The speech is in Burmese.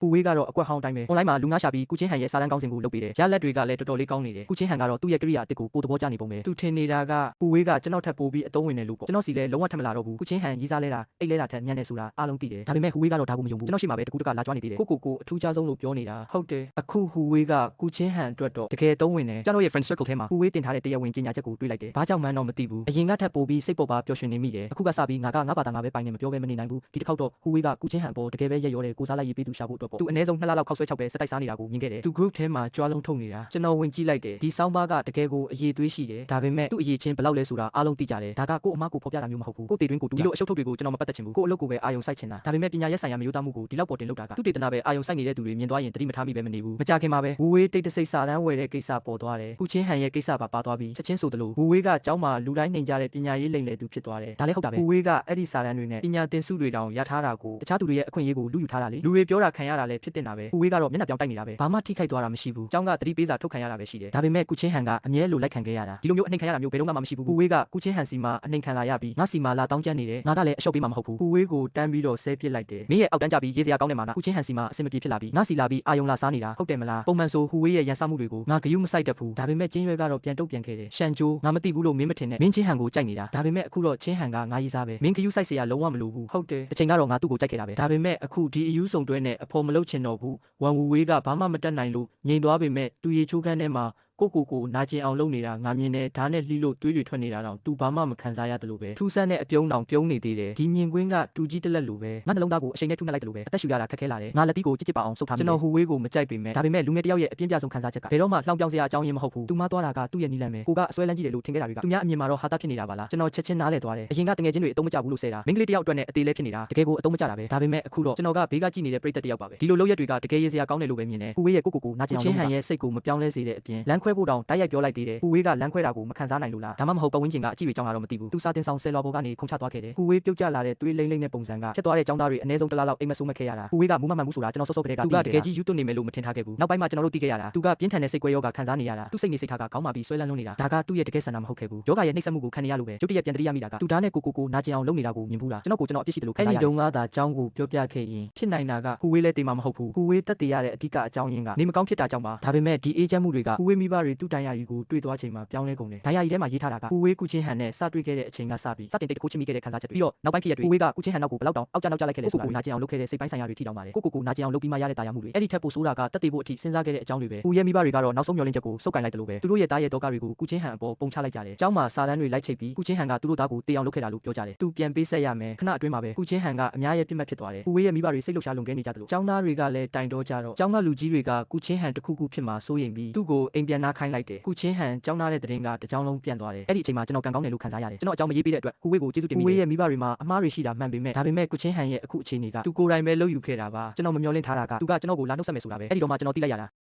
ပူဝေးကတော့အကွက်ဟောင်းတိုင်းပဲ online မှာလူငါရှာပြီးကုချင်းဟန်ရဲ့စာတန်းကောင်းစဉ်ကိုလုပ်ပေးတယ်ရလက်တွေကလည်းတော်တော်လေးကောင်းနေတယ်ကုချင်းဟန်ကတော့သူ့ရဲ့ကိရိယာအစ်စ်ကိုပို့သဘောကျနေပုံပဲသူထင်နေတာကပူဝေးကကျွန်တော်ထပ်ပို့ပြီးအသုံးဝင်တယ်လို့ပေါ့ကျွန်တော်စီလည်းလုံးဝထပ်မလာတော့ဘူးကုချင်းဟန်ရေးစားလဲတာအိတ်လဲတာထက်ညံ့နေဆိုတာအားလုံးသိတယ်ဒါပေမဲ့ဟူဝေးကတော့ဒါကိုမယုံဘူးကျွန်တော်ရှိမှာပဲတကူတကလာကြွနေသေးတယ်ကိုအထူးခြားဆုံးလို့ပြောနေတာဟုတ်တယ်အခုဟူဝေးကကုချင်းဟန်အတွက်တော့တကယ်သုံးဝင်တယ်ကျွန်တော်ရဲ့ friend circle ထဲမှာဟူဝေးတင်ထားတဲ့တရားဝင်ကြေညာချက်ကိုတွေ့လိုက်တယ်ဘာကြောင့်မှန်းတော့မသိဘူးအရင်ကထပ်ပို့ပြီးစိတ်ပေါ်ပါပျော်ရွှင်နေမိတယ်အခုကစပြီးငါဘာသာငါပဲပိုင်နေမပြောဘဲမနေနိုင်ဘူးဒီတစ်ခေါက်တော့ဟူဝေးကကုချင်းဟန်ပေါ်တကယ်ပဲရက်ရောတယ်ကိုစားလိုက်ရေးပေးသူရှာဖို့အတွက်ပေါ့သူအနည်းဆုံး2လလောက်ခောက်ဆွဲ6ပဲစက်တိုက်စားနေတာကိုမြင်ခဲ့တယ်သူ group ထဲမှာကြွားလုံးထုတ်နေတာကျွန်တော်ဝင်ကြည့်လိုက်တယ်ဒီဆောင်းပါးကတကယ်ကိုအရေးသွေးရှိတယ်ဒါပေမဲ့သူ့အရေးချင်းဘယ်လောက်လဲဆိုတာအားလုံးသိကြတယ်ဒါကကို့အမားကိုဖော်ပြတာမျိုးမဟုတ်ဘူးကို့တေတွင်းကိုတူဒီလိုအရှုပ်ထုတ်တွေကိုကျွန်တော်မပတ်သက်ချင်ဘူးကို့အလုပ်ကိုပဲအာယုံစိုက်ချင်တာဒါပေမဲ့ပညာရေးဆိုင်ရာမျိုးသားမှုကိုဒီလောက်ပေါ်တင်လုပ်တာကသူ့တေသနာပဲအာယုံစိုက်နေတဲ့သူတွေမြင်သွားရင်တတိမထားမိပဲမနေဘူးမကြခင်မှာပဲဝူဝေးတိတ်တဆိတ်စာတန်းဝယ်တဲ့ကိစ္စပေါ်သွားတယ်ကုချင်းဟန်ရဲ့ကိစ္စပါသွားပြီးချက်ချင်းဆိုသလိုဝူဝေးကကျောင်းမှာလူတိုင်းနေကြတဲ့ပညာရေးလိမ်လည်သူဖြစ်သွားတယ်ဒါလည်းဟုတ်တာပဲဝူဝေးကအဲ့ဒီစာတန်းတွေနဲ့ပညာသင်စုတွေတောင်ရထားတာကိုတခြားသူတွေရဲ့အခွင့်အရေးကိုလူယူထားတာလေလူတွေပြောတာခံရတာလည်းဖြစ်တင်တာပဲဝူဝေးကတော့မျက်နှာပြောင်းတိုက်နေတာပဲဘာမှထိခိုက်သွားတာမရှိဘူးကျောင်းကတတိပေးစာထုတ်ခံရတာပဲရှိတယ်ဒါပေမဲ့ကုချင်းဟန်ကအမြဲလိုလိုက်ခံခဲ့ရတာဒီလိုမျိုးအနှိမ်ခံရတာမျိုးဘယ်တော့မှမရှိဘူးဝူဝေးကကုချင်းဟန်စီမှာအနှိမ်ခံလာရပြီးငါစီမှာလာတောင်းကျမ်းနေတယ်ငါကလည်းအရှုပ်ပေးမှာမဟုတ်ဘူးဝူဝေးကိုတန်းပြီးတော့ဆဲပစ်လိုက်တယ်မင်းရဲ့အောက်တန်းကြပြီးရေးစရာကောင်းတယ်မှာကုချင်းဟန်စီမှာအဆင်မပြေဖြစ်လာပြီးငါစီလာပြီးအာယုံလာစားနေတာဟုတ်တယ်မလားပုံမှန်ဆိုဟူဝေးရဲ့ရန်စမှုတွေကိုငါဂယုမစိုက်တတ်ဘူးဒါပေမဲ့ချင်းရွဲကတော့ပြန်တုတ်ပြန်ခဲ့တယ်ရှန်ချိုးငါမသိဘူးလို့မင်းမထင်နဲ့မင်းချင်းဟန်ကိုကြိုက်နေတာဒါပေမဲ့အခုတော့ချင်းဟန်ကငါရေးစားပဲမင်းဂယုစိုက်စရာလုံးဝမလိုဘူးဟုတ်တယ်အချိန်ကတော့ငါသူ့ကိုကြိုက်ခဲ့တာပဲဒါပေမဲ့အခုဒီအယူဆောင်တွဲနဲ့အဖော်မလုပ်ချင်တော့ဘူးဝမ်ဝူဝေးကဘာမှမတတ်နိုင်လို့ငြိမ်သွားပေမဲ့သူရေချိုးခန်းထဲမှာကိုနာကျင်အောင်လုပ်နေတာငါမြင်တယ်ဓာတ်နဲ့လှီးလို့သွေးတွေထွက်နေတာတော့သူဘာမှမခံစားရတယ်လို့ပဲထူးဆန်းတဲ့အပြုံးတောင်ပြုံးနေသေးတယ်ဒီမြင်ကွင်းကတူကြီးတက်လက်လိုပဲငါနှလုံးသားကိုအချိန်နဲ့ထုနှက်လိုက်တယ်လို့ပဲအသက်ရှူရတာခက်ခဲလာတယ်ငါလက်တီးကိုကြစ်ပါအောင်ဆုပ်ထားမိတယ်ကျွန်တော်ဟူဝေးကိုမကြိုက်ပေမဲ့ဒါပေမဲ့လူငယ်တယောက်ရဲ့အပြင်းပြဆုံးခံစားချက်ကဘယ်တော့မှလှောင်ပြောင်စရာအကြောင်းရင်းမဟုတ်ဘူးသူမသွားတာကသူ့ရဲ့နီလန်ပဲကိုကအစွဲလန်းကြည့်တယ်လို့ထင်ခဲ့တာတွေကသူများအမြင်မှာတော့ဟာတာဖြစ်နေတာပါလားကျွန်တော်ချက်ချင်းနားလဲသွားတယ်အရင်ကတငယ်ချင်းတွေအတုံးမကြဘူးလို့ဆဲတာမိန်းကလေးတယောက်အတွက်နဲ့အသေးလဲဖြစ်နေတာတကယ်ကိုအတုံးမကြတာပဲဒါပေမဲ့အခုတော့ကျွန်တော်ကဘေးကကြည့်နေတဲ့ပရိသတ်တယောက်ပါပဲဒီလိုလုပ်ရက်တွေကတကယ်ရေးစရာကောင်းတယ်လို့ပဲမြင်တယ်ဟူဝေးရဲ့ကိုနာကျင်အောင်ချင်းဟန်ရဲ့စိတ်ကိုမပြောင်းလဲစေတဲ့အပြင်လမ်းခွဲဖို့တောင်တိုက်ရိုက်ပြောလိုက်သေးတယ်ဟူဝေးကလမ်းခွဲတာကိုမခံစားနိုင်လို့လားဒါမှမဟုတ်ပတ်ဝန်းကျင်ကအကြည့်တွေကြောင်းလာတော့မသိဘူးသူစာတင်ဆောင်ဆယ်လော်ဘောကနေခုန်ချသွားခဲ့တယ်ဟူဝေးပြုတ်ကျလာတဲ့သွေးလိမ့်လိမ့်နဲ့ပုံစံကဖြစ်သွားတဲ့ចောင်းသားတွေအနည်းဆုံးတစ်လလောက်အိမ်မဆိုးမခဲ့ရတာဟူဝေးကမူးမှန်မှုဆိုတာကျွန်တော်စောစောကတည်းကသူကတကယ်ကြီးယူသွနေမယ်လို့မထင်ထားခဲ့ဘူးနောက်ပိုင်းမှာကျွန်တော်တို့သိခဲ့ရတာသူကပြင်းထန်တဲ့စိတ်ကွဲယောဂခံစားနေရတာသူစိတ်နေစိတ်ထားကခေါင်းမာပြီးဆွဲလန်းလွန်းနေတာဒါကသူ့ရဲ့တကယ်ဆန္ဒမဟုတ်ခဲ့ဘူးယောဂရဲ့နှိမ့်ဆက်မှုကိုခံနေရလို့ပဲရုတ်တရက်ပြန်တတိယမိတာကသူဓာတ်နဲ့ကိုနာကျင်အောင်လုပ်နေတာကိုမြင်ဘူးလားကျွန်တော်အပြစ်ရှိတယ်လို့ခံစားရတယ်အဲ့ဒီတုန်းကသာចောင်းကိုပြောပြခဲ့ရင်ဖြစ်နိုင်တာကဟူဝေးလည်းတေးမှာမဟုတ်ဘူးဟူဝေးတက်တည်ရတဲ့အဓိကအကြောင်းရင်းကနေမကောင်းဖြစ်တာကြောင့်ပါဒါပေမဲ့ဒီအေးချမ်းမှုတွေကဟူဝေးမိဘတွေသူ့တိုင်ယာရီကိုတွေ့သွားချိန်မှာပြောင်းလဲကုန်တယ်တိုင်ယာရီထဲမှာရေးထားတာကဟူဝေးကုချင်းဟန်နဲ့စတွေ့ခဲ့တဲ့အချိန်ကစပြီးစတင်တိတ်တခိုးချမိခဲ့တဲ့ခံစားချက်ပြီးတော့နောက်ပိုင်းဖြစ်ရတွေဟူဝေးကကုချင်းဟန်နောက်ကိုဘယ်လောက်တောင်အောက်ကျလိုက်ခဲ့လဲဆိုတာကိုနာကျင်အောင်လုပ်ခဲ့တဲ့စိတ်ပိုင်းဆိုင်ရာတွေထိတောင်ပါတယ်ကိုနာကျင်အောင်လုပ်ပြီးမှရတဲ့တာယာမှုတွေအဲ့ဒီထက်ပိုဆိုးတာကတက်တည်ဖို့အထိစဉ်းစားခဲ့တဲ့အကြောင်းတွေပဲဟူရဲ့မိဘတွေကတော့နောက်ဆုံးမျှော်လင့်ချက်ကိုစုပ်ကိုင်လိုက်တယ်လို့ပဲသူတို့ရဲ့တားရဲ့တောကတွေကိုကုချင်းဟန်အပေါ်ပုံချလိုက်ကြတယ်ကျောင်းမှာစာတန်းတွေလိုက်ချိတ်ပြီးကုချင်းဟန်ကသူတို့သားကိုတေးအောင်လုပ်ခဲ့တာလို့ပြောကြတယ်သူပြန်ပေးဆက်ရမယ်ခဏအတွင်းမှာပဲကုချင်းဟန်ကအများရဲ့ပြစ်မှတ်ဖြစ်သွားတယ်ဟူရဲ့မိဘတွေစိတ်လှုပ်ရှားလွန်ကဲနေကြတယ်လို့ကျောင်းသားတွေကလည်းတိုင်တော့ကြတော့ကျောင်းကလူကြီးတွေကကုချင်းဟန်တစ်ခုဖြစ်မှာစိုးရိမ်ပြီးသူ့ကိုအိမ်ပြန်နာခိုင်းလိုက်တယ်ကုချင်းဟန်ကျောင်းသားတဲ့တဲ့ရင်ကတကြောင်လုံးပြန်သွားတယ်အဲ့ဒီအချိန်မှာကျွန်တော်ကန်ကောင်းတယ်လို့ခံစားရတယ်ကျွန်တော်အကြောင်းမရေးပေးတဲ့အတွက်ဟူဝေးကိုကျေးဇူးတင်မိတယ်ဟူဝေးရဲ့မိဘတွေမှာအမားတွေရှိတာမှန်ပေမဲ့ဒါပေမဲ့ကုချင်းဟန်ရဲ့အခုအခြေအနေကသူကိုယ်တိုင်ပဲလုပ်ယူခဲ့တာပါကျွန်တော်မမျှော်လင့်ထားတာကသူကကျွန်တော်ကိုလာနှုတ်ဆက်မယ်ဆိုတာပဲအဲ့ဒီတော့မှကျွန်တော်သိလိုက်ရတာ